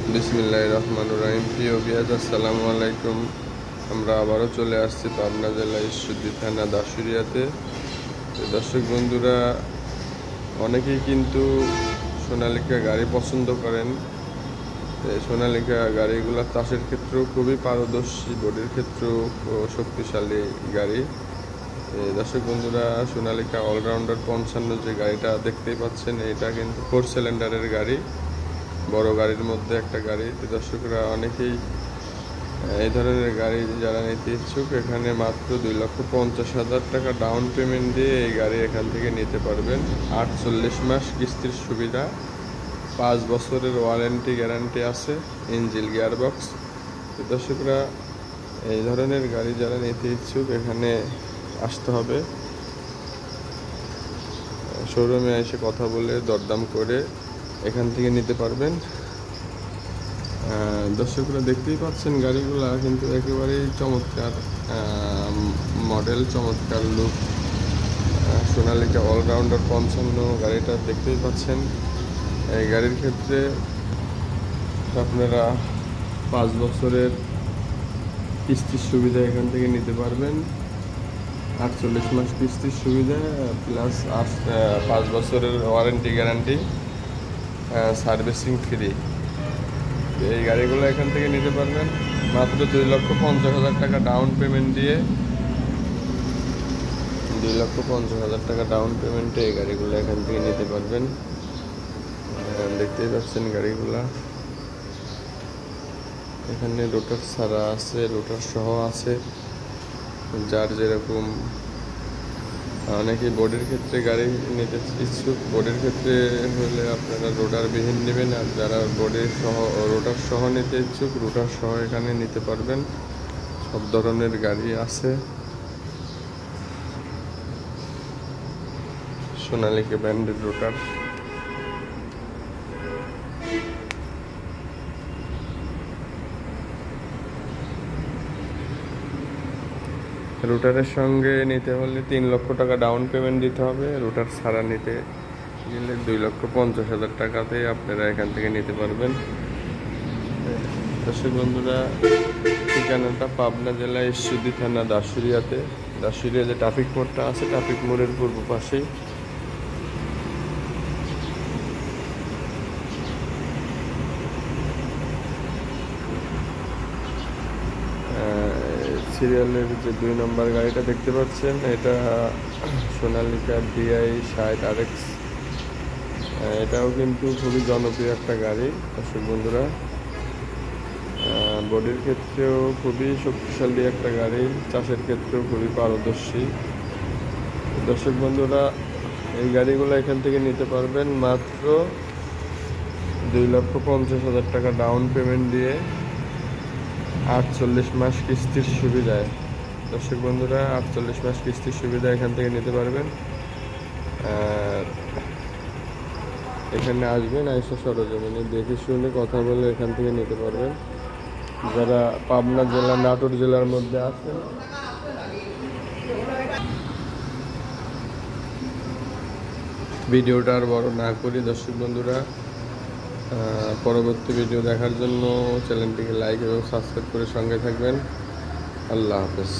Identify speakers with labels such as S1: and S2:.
S1: বিসমিল্লাহির রহমানির রহিম। প্রিয় ভিউয়ার্স, আসসালামু আলাইকুম। আমরা আবারও চলে আসছি পাবনা জেলা ঈশ্বরদী থানা দাসুরিয়াতে। দর্শক বন্ধুরা, অনেকেই কিন্তু সোনালিকা গাড়ি পছন্দ করেন। সোনালিকা গাড়িগুলো চাষের ক্ষেত্রেও খুবই পারদর্শী, বডির ক্ষেত্রেও শক্তিশালী গাড়ি। দর্শক বন্ধুরা, সোনালিকা অলরাউন্ডার 55 যে গাড়িটা দেখতেই পাচ্ছেন, এটা কিন্তু 4 সিলিন্ডারের গাড়ি, বড় গাড়ির মধ্যে একটা গাড়ি। দর্শকরা অনেকেই এই ধরনের গাড়ি যারা নিতে ইচ্ছুক, এখানে মাত্র 2,50,000 টাকা ডাউন পেমেন্ট দিয়ে এই গাড়ি এখান থেকে নিতে পারবেন। 48 মাস কিস্তির সুবিধা, 5 বছরের ওয়ারেন্টি গ্যারান্টি আছে, ইঞ্জিন গিয়ারবক্স। দর্শকরা, এই ধরনের গাড়ি যারা নিতে ইচ্ছুক এখানে আসতে হবে। শোরুমে এসে কথা বলে দরদাম করে এখান থেকে নিতে পারবেন। দর্শকরা দেখতেই পাচ্ছেন গাড়িগুলা কিন্তু একেবারেই চমৎকার মডেল, চমৎকার লুক। সোনালিকা অলরাউন্ডার 55 গাড়িটা দেখতেই পাচ্ছেন। এই গাড়ির ক্ষেত্রে আপনারা 5 বছরের কিস্তির সুবিধা এখান থেকে নিতে পারবেন। 48 মাস কিস্তির সুবিধা প্লাস 5 বছরের ওয়ারেন্টি গ্যারান্টি, সার্ভিসিং ফ্রি। এই গাড়িগুলো এখান থেকে নিতে পারবেন মাত্র 2,50,000 টাকা ডাউন পেমেন্ট দিয়ে। 2,50,000 টাকা ডাউন পেমেন্টে এই গাড়িগুলো এখান থেকে নিতে পারবেন। দেখতেই পাচ্ছেন গাড়িগুলা, এখানে রোটার ছাড়া আছে, রোটার সহ আছে, যার যেরকম। অনেকেই বোর্ডের ক্ষেত্রে গাড়ি নিতে ইচ্ছুক, বোর্ডের ক্ষেত্রে হলে আপনারা রোটার বিহীন নেবেন। আর যারা রোটার সহ নিতে ইচ্ছুক, রোটার সহ এখানে নিতে পারবেন। সব ধরনের গাড়ি আছে। সোনালিকা ব্র্যান্ডের রোটার। রুটারের সঙ্গে নিতে হলে 3 লক্ষ টাকা ডাউন পেমেন্ট দিতে হবে। রুটার ছাড়া নিতে গেলে 2,50,000 টাকাতে আপনারা এখান থেকে নিতে পারবেন। দর্শক বন্ধুরা, ঠিকানাটা পাবনা জেলা ঈশ্বরদী থানা দাসুরিয়াতে। দাসুরিয়া যে ট্রাফিক মোড়টা আছে, ট্রাফিক মোড়ের পূর্ব পাশেই। সিরিয়ালের যে 2 নম্বর গাড়িটা দেখতে পাচ্ছেন, এটা সোনালিকা DI-60 RX। এটাও কিন্তু খুবই জনপ্রিয় একটা গাড়ি। দর্শক বন্ধুরা, বডির ক্ষেত্রেও খুবই শক্তিশালী একটা গাড়ি, চাষের ক্ষেত্রেও খুবই পারদর্শী। দর্শক বন্ধুরা, এই গাড়িগুলো এখান থেকে নিতে পারবেন মাত্র 2,50,000 টাকা ডাউন পেমেন্ট দিয়ে, 48 মাস কিস্তির সুবিধায়। দর্শক বন্ধুরা, 48 মাস কিস্তির সুবিধা এখান থেকে নিতে পারবেন। এখানে আসবেন, এসে সরজমিনে দেখে শুনে কথা বলে এখান থেকে নিতে পারবেন। যারা পাবনা জেলা, নাটোর জেলার মধ্যে আছেন, ভিডিওটা আর বড় না করি। দর্শক বন্ধুরা, পরবর্তী ভিডিও দেখার জন্য চ্যানেলটিকে লাইক এবং সাবস্ক্রাইব করে সঙ্গে থাকবেন। আল্লাহ হাফেজ।